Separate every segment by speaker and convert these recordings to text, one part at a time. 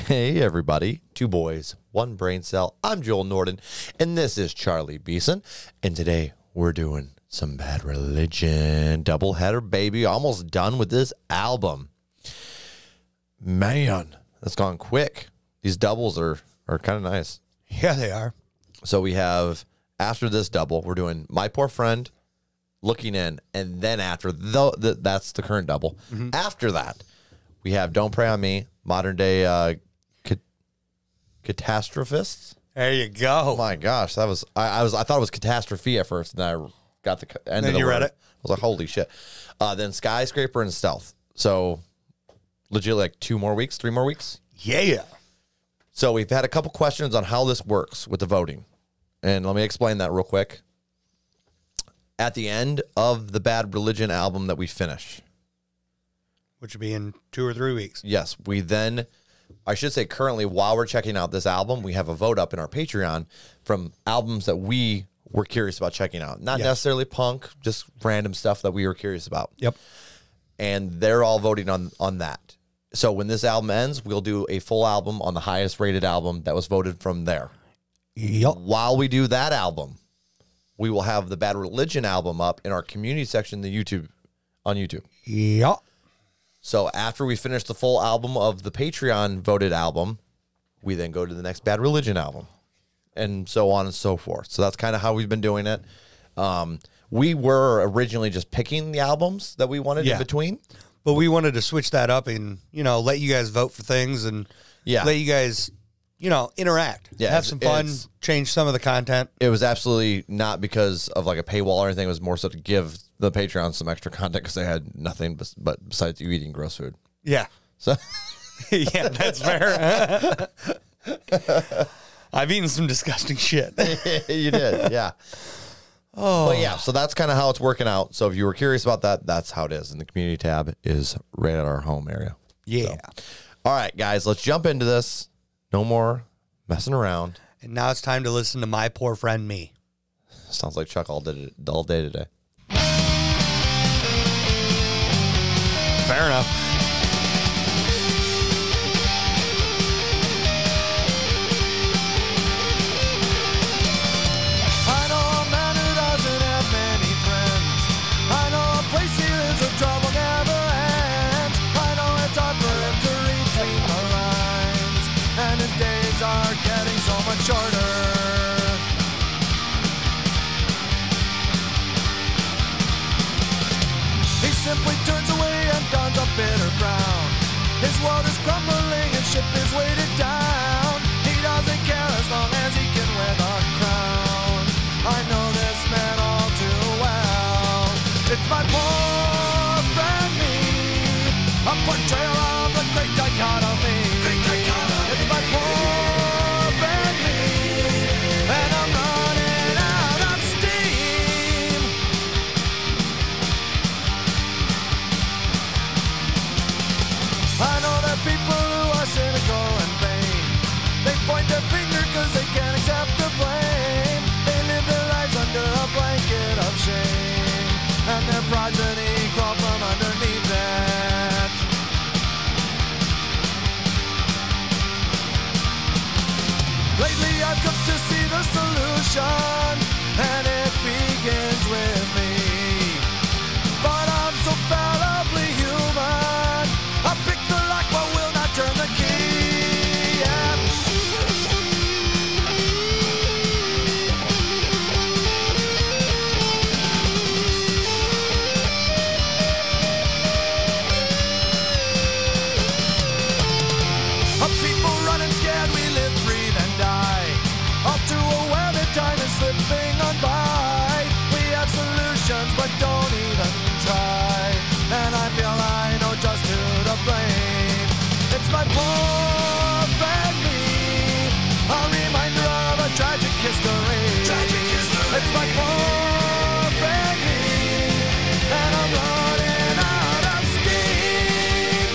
Speaker 1: Hey, everybody. Two boys, one brain cell. I'm Joel Norden, and this is Charlie Beeson. And today we're doing some Bad Religion. Doubleheader, baby. Almost done with this album. Man, that's gone quick. These doubles are kind of nice.
Speaker 2: Yeah, they are.
Speaker 1: So we have, after this double, we're doing My Poor Friend, Looking In, and then after, that's the current double. Mm-hmm. After that, we have Don't Pray on Me, Modern Day Catastrophists.
Speaker 2: There you go.
Speaker 1: Oh my gosh, that was I thought it was catastrophe at first, and I got the end
Speaker 2: then
Speaker 1: of the
Speaker 2: you
Speaker 1: word.
Speaker 2: read it.
Speaker 1: I was like, holy shit. Then Skyscraper and Stealth. So legit like 3 more weeks.
Speaker 2: Yeah.
Speaker 1: So we've had a couple questions on how this works with the voting. And let me explain that real quick. At the end of the Bad Religion album that we finish,
Speaker 2: which would be in 2 or 3 weeks.
Speaker 1: yes, we then, I should say currently, while we're checking out this album, we have a vote up in our Patreon from albums that we were curious about checking out. Not necessarily punk, just random stuff that we were curious about.
Speaker 2: Yep.
Speaker 1: And they're all voting on that. So when this album ends, we'll do a full album on the highest rated album that was voted from there.
Speaker 2: Yep.
Speaker 1: While we do that album, we will have the Bad Religion album up in our community section, on YouTube.
Speaker 2: Yep.
Speaker 1: So after we finish the full album of the Patreon voted album, we then go to the next Bad Religion album, and so on and so forth. So that's kind of how we've been doing it. We were originally just picking the albums that we wanted in between.
Speaker 2: But we wanted to switch that up and, let you guys vote for things and let you guys, interact.
Speaker 1: Yeah,
Speaker 2: have some fun, change some of the content.
Speaker 1: It was absolutely not because of like a paywall or anything. It was more so to give the Patreon some extra content because they had nothing but besides you eating gross food.
Speaker 2: Yeah.
Speaker 1: So
Speaker 2: yeah, that's fair. I've eaten some disgusting shit.
Speaker 1: You did, yeah. Oh, but yeah, so that's kind of how it's working out. So if you were curious about that, that's how it is. And the community tab is right at our home area.
Speaker 2: Yeah.
Speaker 1: So. All right, guys, let's jump into this. No more messing around.
Speaker 2: And now it's time to listen to My Poor Friend Me.
Speaker 1: Sounds like Chuck all day today.
Speaker 2: Fair enough.
Speaker 3: Shorter. He simply turns away and dons a bitter frown. His world is crumbling, his ship is weighted down. He doesn't care as long as he can wear the crown. I know this man all too well. It's my poor friend me, a portrayal of the great dichotomy. It's my poor and I'm running out of steam. I know there are people who are cynical and vain. They point their finger cause they can't accept the blame. They live their lives under a blanket of shame, and their progeny crawl from underneath it. Lately I've come to see the solution, and it begins with me. But I'm so fallibly human, I pick the lock but will not turn the key. Yeah. People running scared, we live, breathe, and die. All too aware that time is slipping on by. We have solutions but don't even try, and I feel I know just who to blame. It's my poor friend me, a reminder of a tragic history. It's my poor friend me, and I'm running out of steam.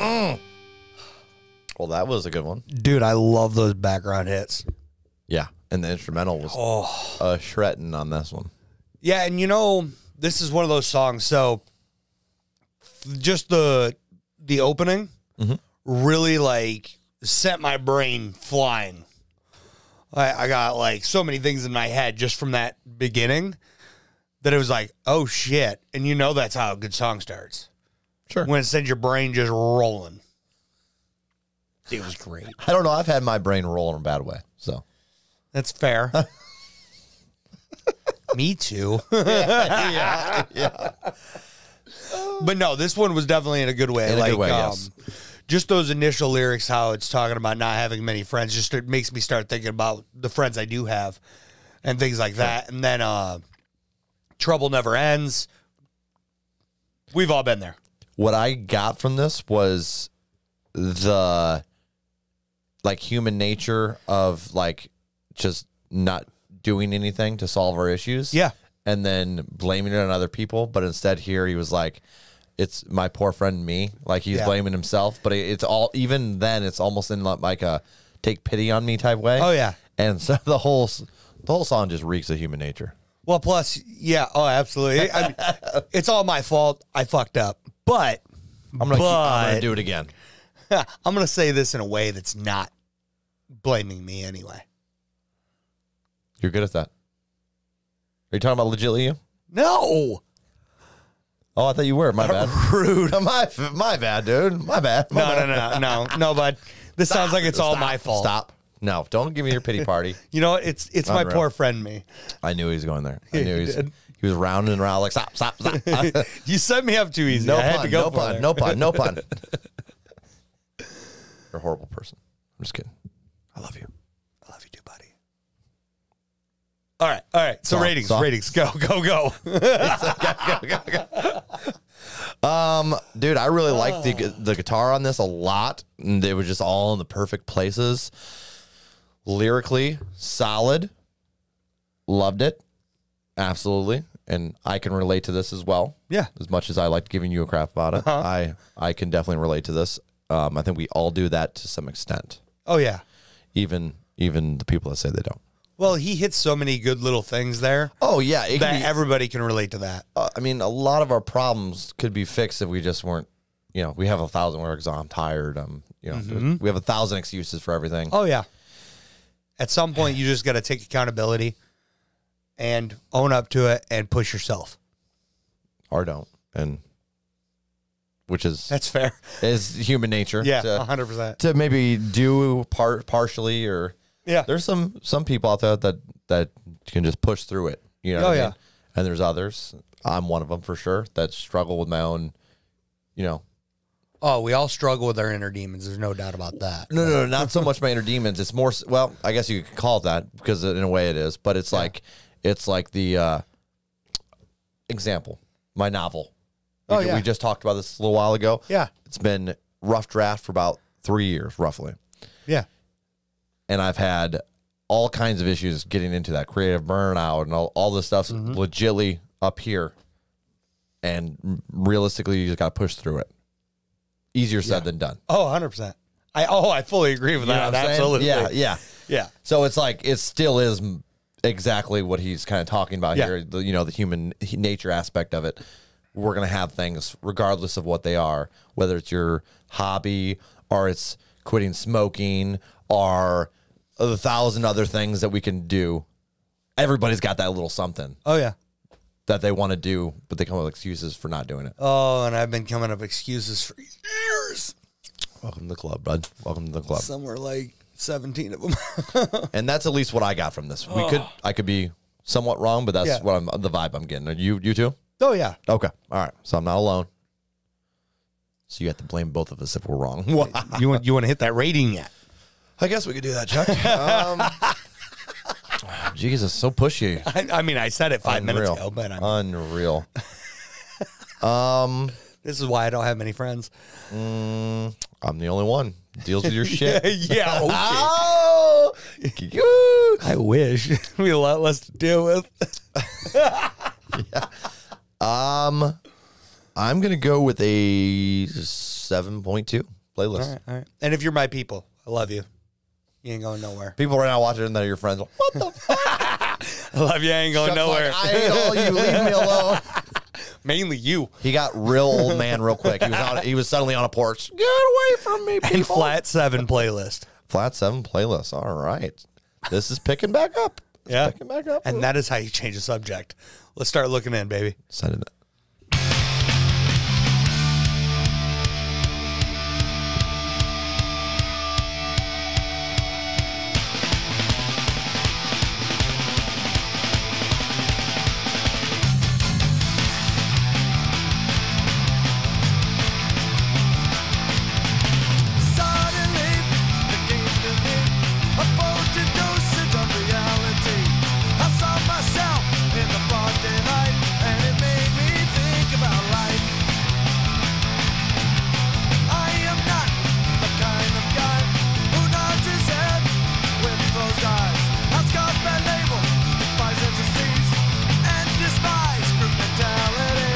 Speaker 1: Well, that was a good one.
Speaker 2: Dude, I love those background hits.
Speaker 1: Yeah, and the instrumental was shredding on this one.
Speaker 2: Yeah, and you know, this is one of those songs. So, just the opening really like sent my brain flying. I got like so many things in my head just from that beginning that it was like, oh shit. And you know that's how a good song starts.
Speaker 1: Sure.
Speaker 2: When it sends your brain just rolling. It was great.
Speaker 1: I don't know. I've had my brain roll in a bad way, so.
Speaker 2: That's fair. Me too.
Speaker 1: Yeah.
Speaker 2: But no, this one was definitely in a good way.
Speaker 1: In a good way, yes.
Speaker 2: Just those initial lyrics, how it's talking about not having many friends, just it makes me start thinking about the friends I do have and things like that. And then Trouble Never Ends. We've all been there.
Speaker 1: What I got from this was the like human nature of like just not doing anything to solve our issues.
Speaker 2: Yeah.
Speaker 1: And then blaming it on other people. But instead here he was like, it's my poor friend me. Like he's blaming himself. But it's all, even then it's almost in like a take pity on me type way.
Speaker 2: Oh yeah.
Speaker 1: And so the whole song just reeks of human nature.
Speaker 2: Well, plus, yeah, oh, absolutely. I mean, it's all my fault. I fucked up. But
Speaker 1: I'm gonna do it again.
Speaker 2: I'm going to say this in a way that's not blaming me anyway.
Speaker 1: You're good at that. Are you talking about legitly you?
Speaker 2: No.
Speaker 1: Oh, I thought you were. My bad.
Speaker 2: Rude.
Speaker 1: My bad, dude. My bad.
Speaker 2: No, bud. This sounds like it's all my fault.
Speaker 1: Stop. No, don't give me your pity party.
Speaker 2: You know what? It's my poor friend me.
Speaker 1: I knew he was going there. I knew he was rounding around like stop.
Speaker 2: You set me up too easy.
Speaker 1: No
Speaker 2: I had
Speaker 1: pun,
Speaker 2: to go
Speaker 1: no pun. You're a horrible person. I'm just kidding. I love you.
Speaker 2: I love you too, buddy. All right. So ratings. Go.
Speaker 1: Dude, I really liked the guitar on this a lot. And they were just all in the perfect places. Lyrically, solid. Loved it. Absolutely. And I can relate to this as well.
Speaker 2: Yeah.
Speaker 1: As much as I liked giving you a crap about it. I can definitely relate to this. I think we all do that to some extent.
Speaker 2: Oh, yeah.
Speaker 1: Even the people that say they don't.
Speaker 2: Well, he hits so many good little things there.
Speaker 1: Oh, yeah.
Speaker 2: Everybody can relate to that.
Speaker 1: I mean, a lot of our problems could be fixed if we just weren't, we have 1,000 words. I'm tired. We have 1,000 excuses for everything.
Speaker 2: Oh, yeah. At some point, you just got to take accountability and own up to it and push yourself.
Speaker 1: Or don't. And which is...
Speaker 2: That's fair.
Speaker 1: Is human nature.
Speaker 2: Yeah, 100%.
Speaker 1: To maybe do partially or...
Speaker 2: Yeah.
Speaker 1: There's some people out there that can just push through it. You know what I mean? And there's others. I'm one of them for sure that struggle with my own,
Speaker 2: Oh, we all struggle with our inner demons. There's no doubt about that.
Speaker 1: No, not so much my inner demons. It's more, well, I guess you could call it that because in a way it is, but it's like the example, my novel. We just talked about this a little while ago.
Speaker 2: Yeah.
Speaker 1: It's been rough draft for about 3 years, roughly.
Speaker 2: Yeah.
Speaker 1: And I've had all kinds of issues getting into that creative burnout and all this stuff's legitly up here. And realistically, you just got to push through it. Easier said than done.
Speaker 2: Oh, 100%. I fully agree with that. Absolutely.
Speaker 1: Yeah. So it's like, it still is exactly what he's kind of talking about here. The human nature aspect of it. We're going to have things regardless of what they are, whether it's your hobby or it's quitting smoking or 1,000 other things that we can do. Everybody's got that little something.
Speaker 2: Oh, yeah.
Speaker 1: That they want to do, but they come up with excuses for not doing it.
Speaker 2: Oh, and I've been coming up with excuses for years.
Speaker 1: Welcome to the club, bud. Welcome to the club.
Speaker 2: Somewhere like 17 of them.
Speaker 1: And that's at least what I got from this. I could be somewhat wrong, but that's what the vibe I'm getting. Are you too?
Speaker 2: Oh, yeah.
Speaker 1: Okay. All right. So I'm not alone. So you have to blame both of us if we're wrong.
Speaker 2: You want to hit that rating yet?
Speaker 1: I guess we could do that, Chuck. Jesus, so pushy.
Speaker 2: I mean, I said it 5 minutes ago, but
Speaker 1: unreal.
Speaker 2: This is why I don't have many friends.
Speaker 1: I'm the only one. Deals with your shit.
Speaker 2: Yeah. Okay.
Speaker 1: Oh,
Speaker 2: I wish we had a lot less to deal with. I'm
Speaker 1: gonna go with a 7.5. 7.2 playlist.
Speaker 2: All right. And if you're my people, I love you. You ain't going nowhere.
Speaker 1: People right now watching and they're your friends. What the fuck?
Speaker 2: I love you. I ain't going nowhere.
Speaker 1: I ain't all you. Leave me alone.
Speaker 2: Mainly you.
Speaker 1: He got real old man real quick. He was suddenly on a porch. Get away from me, people.
Speaker 2: And Flat 7 playlist.
Speaker 1: Flat 7 playlist. All right. This is picking back up.
Speaker 2: Yeah.
Speaker 1: Picking back up.
Speaker 2: And that is how you change a subject. Let's start looking in, baby.
Speaker 1: Send it.
Speaker 3: Suddenly, there came to me a potent dosage of reality. I saw myself in the broad daylight, and it made me think about life. I am not the kind of guy who nods his head with closed eyes. I scoff at labels, despise entities, and despise group mentality.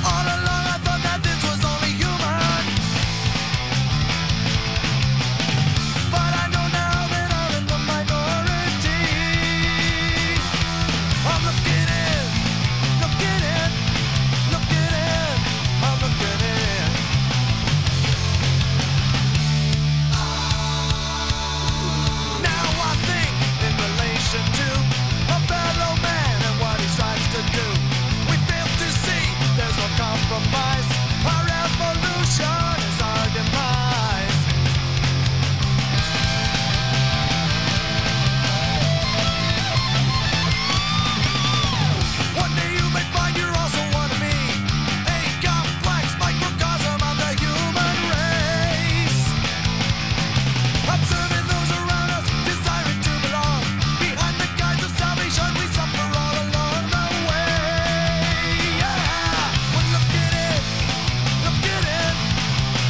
Speaker 3: All along I thought that this was only human, but I know now that I'm in the minority. I'm looking in, looking in, looking in, I'm looking in. Now I think in relation to a fellow man and what he strives to do. We fail to see there's no compromise. Our evolution is our demise. One day you may find you're also one of me, a complex microcosm of the human race. Observing those around us, desiring to belong. Behind the guise of salvation, we suffer all along the way. Yeah, we're looking in, looking in,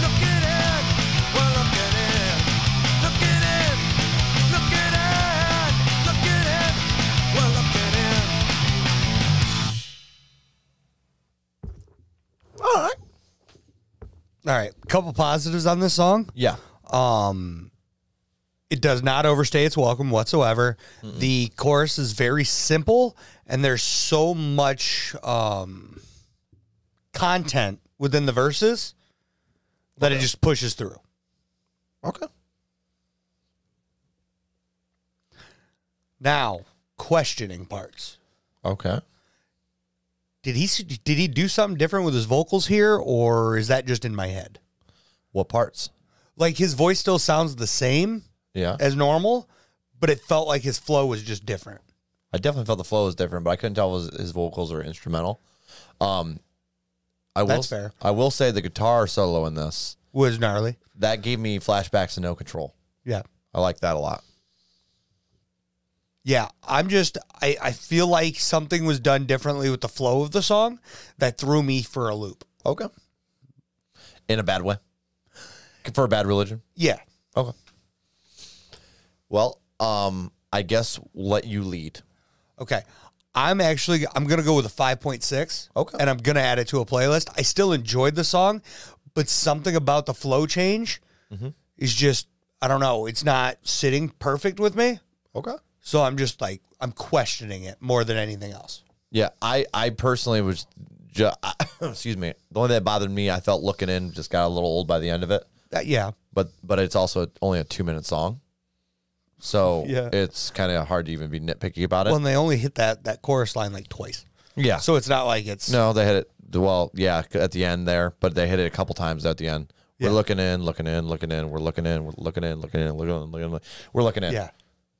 Speaker 3: looking in. We're looking in, looking in, looking in, looking in. We're looking in.
Speaker 2: All right. Couple positives on this song.
Speaker 1: Yeah.
Speaker 2: It does not overstay its welcome whatsoever. The chorus is very simple, and there's so much content within the verses that it just pushes through.
Speaker 1: Okay.
Speaker 2: Now, questioning parts.
Speaker 1: Okay.
Speaker 2: Did he do something different with his vocals here, or is that just in my head?
Speaker 1: What parts?
Speaker 2: Like, his voice still sounds the same
Speaker 1: Yeah.
Speaker 2: as normal, but it felt like his flow was just different.
Speaker 1: I definitely felt the flow was different, but I couldn't tell if his vocals are instrumental.
Speaker 2: That's fair.
Speaker 1: I will say the guitar solo in this,
Speaker 2: Was gnarly.
Speaker 1: that gave me flashbacks to No Control.
Speaker 2: Yeah.
Speaker 1: I like that a lot.
Speaker 2: Yeah, I feel like something was done differently with the flow of the song that threw me for a loop.
Speaker 1: Okay. In a bad way? For a bad religion?
Speaker 2: Yeah.
Speaker 1: Okay. Well, I guess we'll let you lead.
Speaker 2: Okay. I'm going to go with a 5.6.
Speaker 1: Okay.
Speaker 2: And I'm going to add it to a playlist. I still enjoyed the song, but something about the flow change is just, I don't know, it's not sitting perfect with me.
Speaker 1: Okay.
Speaker 2: So I'm just like, I'm questioning it more than anything else.
Speaker 1: Yeah, I personally was excuse me. The only thing that bothered me, I felt Looking In just got a little old by the end of it.
Speaker 2: Yeah.
Speaker 1: But it's also only a 2-minute song. So
Speaker 2: Yeah.
Speaker 1: it's kind of hard to even be nitpicky about it.
Speaker 2: Well, and they only hit that chorus line like twice.
Speaker 1: Yeah.
Speaker 2: So it's not like it's...
Speaker 1: No, they hit it, well, yeah, at the end there, but they hit it a couple times at the end. We're
Speaker 2: Yeah.
Speaker 1: looking in, looking in, looking in, we're looking in, we're looking in, looking in, looking in, looking in, we're looking in.
Speaker 2: Yeah.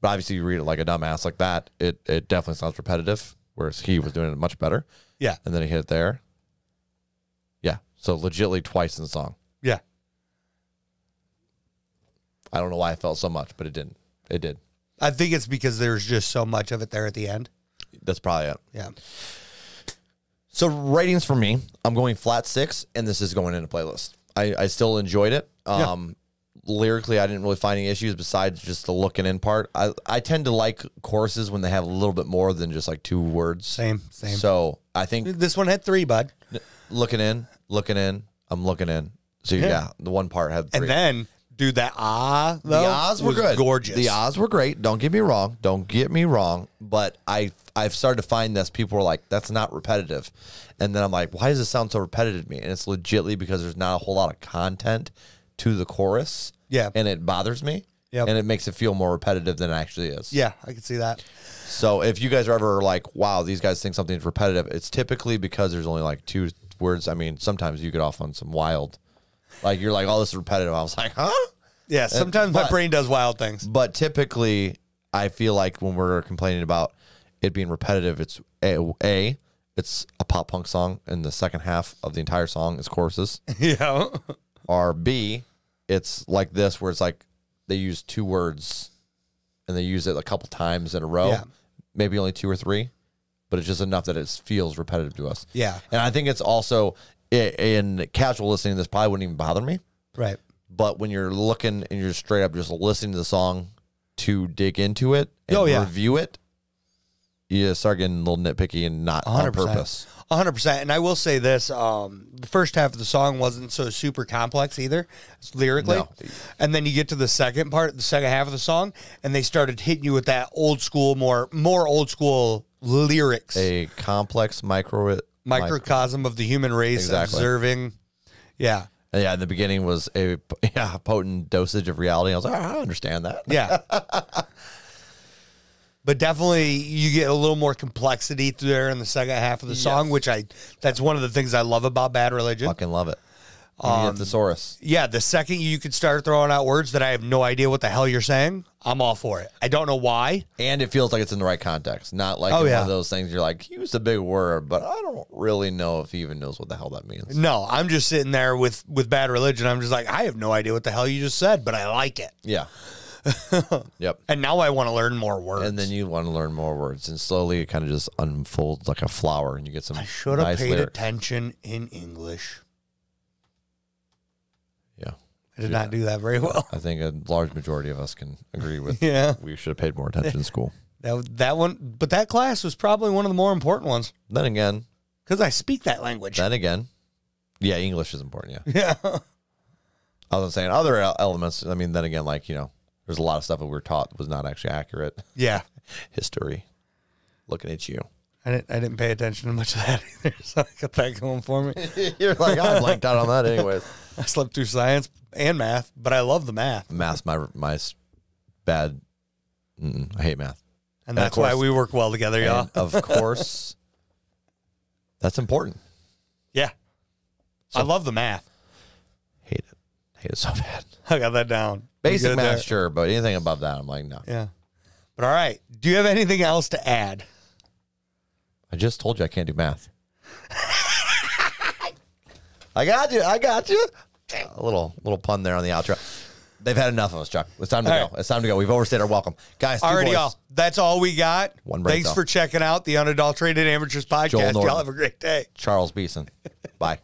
Speaker 1: But obviously you read it like a dumbass like that, it definitely sounds repetitive, whereas he was doing it much better.
Speaker 2: Yeah.
Speaker 1: And then he hit it there. Yeah. So legitly twice in the song.
Speaker 2: Yeah.
Speaker 1: I don't know why I felt so much, but it didn't. It did.
Speaker 2: I think it's because there's just so much of it there at the end.
Speaker 1: That's probably it.
Speaker 2: Yeah.
Speaker 1: So ratings for me, I'm going flat 6, and this is going in a playlist. I still enjoyed it. lyrically, I didn't really find any issues besides just the looking in part. I tend to like choruses when they have a little bit more than just like 2 words.
Speaker 2: Same.
Speaker 1: So I think
Speaker 2: This one had 3, bud.
Speaker 1: looking in, I'm looking in. So yeah, the one part had 3.
Speaker 2: And then, dude, that though,
Speaker 1: the ahs were
Speaker 2: was
Speaker 1: good.
Speaker 2: gorgeous.
Speaker 1: The ahs were great. Don't get me wrong. But I've started to find this. People were like, that's not repetitive. And then I'm like, why does this sound so repetitive to me? And it's legitly because there's not a whole lot of content to the chorus.
Speaker 2: Yeah.
Speaker 1: And it bothers me.
Speaker 2: Yep.
Speaker 1: And it makes it feel more repetitive than it actually is.
Speaker 2: Yeah, I can see that.
Speaker 1: So if you guys are ever like, wow, these guys think something's repetitive, it's typically because there's only like 2 words. I mean, sometimes you get off on some wild, like you're like, oh, this is repetitive. I was like, huh?
Speaker 2: Yeah, sometimes my brain does wild things.
Speaker 1: But typically, I feel like when we're complaining about it being repetitive, it's it's a pop punk song, and the second half of the entire song is choruses.
Speaker 2: Yeah.
Speaker 1: Or B, it's like this, where it's like they use 2 words, and they use it a couple times in a row,
Speaker 2: Yeah.
Speaker 1: maybe only 2 or 3, but it's just enough that it feels repetitive to us.
Speaker 2: Yeah.
Speaker 1: And I think it's also in casual listening, this probably wouldn't even bother me.
Speaker 2: Right.
Speaker 1: But when you're looking and you're straight up just listening to the song to dig into it and review it, you start getting a little nitpicky and not
Speaker 2: 100%.
Speaker 1: on purpose.
Speaker 2: 100%. And I will say this, the first half of the song wasn't so super complex either, lyrically.
Speaker 1: No.
Speaker 2: And then you get to the second part, the second half of the song, and they started hitting you with that old school, more old school lyrics.
Speaker 1: A complex
Speaker 2: Microcosm of the human race,
Speaker 1: Exactly.
Speaker 2: observing. Yeah.
Speaker 1: And yeah, in the beginning was a potent dosage of reality. I was like, I understand that.
Speaker 2: Yeah. But definitely you get a little more complexity there in the second half of the song, which that's one of the things I love about Bad Religion.
Speaker 1: Fucking love it. You get thesaurus.
Speaker 2: Yeah, the second you could start throwing out words that I have no idea what the hell you're saying, I'm all for it. I don't know why.
Speaker 1: And it feels like it's in the right context. Not like one of those things you're like, he used a big word, but I don't really know if he even knows what the hell that means.
Speaker 2: No, I'm just sitting there with Bad Religion. I'm just like, I have no idea what the hell you just said, but I like it.
Speaker 1: Yeah. Yep.
Speaker 2: And now I want to learn more words.
Speaker 1: And then you want to learn more words. And slowly it kind of just unfolds like a flower and you get some
Speaker 2: I should have
Speaker 1: nice
Speaker 2: paid
Speaker 1: lyrics.
Speaker 2: attention in English.
Speaker 1: Yeah.
Speaker 2: I did not do that very well.
Speaker 1: I think a large majority of us can agree with
Speaker 2: Yeah.
Speaker 1: we should have paid more attention in school.
Speaker 2: That one, but that class was probably one of the more important ones
Speaker 1: Then again,
Speaker 2: because I speak that language.
Speaker 1: yeah, English is important, yeah.
Speaker 2: Yeah.
Speaker 1: I was saying other elements, I mean, then again, like, there's a lot of stuff that we were taught was not actually accurate.
Speaker 2: Yeah.
Speaker 1: History. Looking at you.
Speaker 2: I didn't pay attention to much of that either, so I got that going for me.
Speaker 1: You're like, I blanked out on that anyways.
Speaker 2: I slept through science and math, but I love the math.
Speaker 1: Math's my bad. I hate math.
Speaker 2: And that's why we work well together, y'all.
Speaker 1: And of course, that's important.
Speaker 2: Yeah. I love the math.
Speaker 1: Hate it. Hate it so bad.
Speaker 2: I got that down.
Speaker 1: Basic
Speaker 2: Good
Speaker 1: math,
Speaker 2: there.
Speaker 1: sure, but anything above that, I'm like, no.
Speaker 2: Yeah. But all right. Do you have anything else to add?
Speaker 1: I just told you I can't do math. I got you. A little pun there on the outro. They've had enough of us, Chuck. It's time to go.
Speaker 2: right.
Speaker 1: It's time to go. We've overstayed our welcome. Guys, two
Speaker 2: Alrighty,
Speaker 1: boys.
Speaker 2: y'all. That's all we got.
Speaker 1: One break,
Speaker 2: Thanks
Speaker 1: though.
Speaker 2: for checking out the Unadulterated Amateurs
Speaker 1: Joel
Speaker 2: podcast.
Speaker 1: Norton.
Speaker 2: Y'all have a great day.
Speaker 1: Charles Beeson. Bye.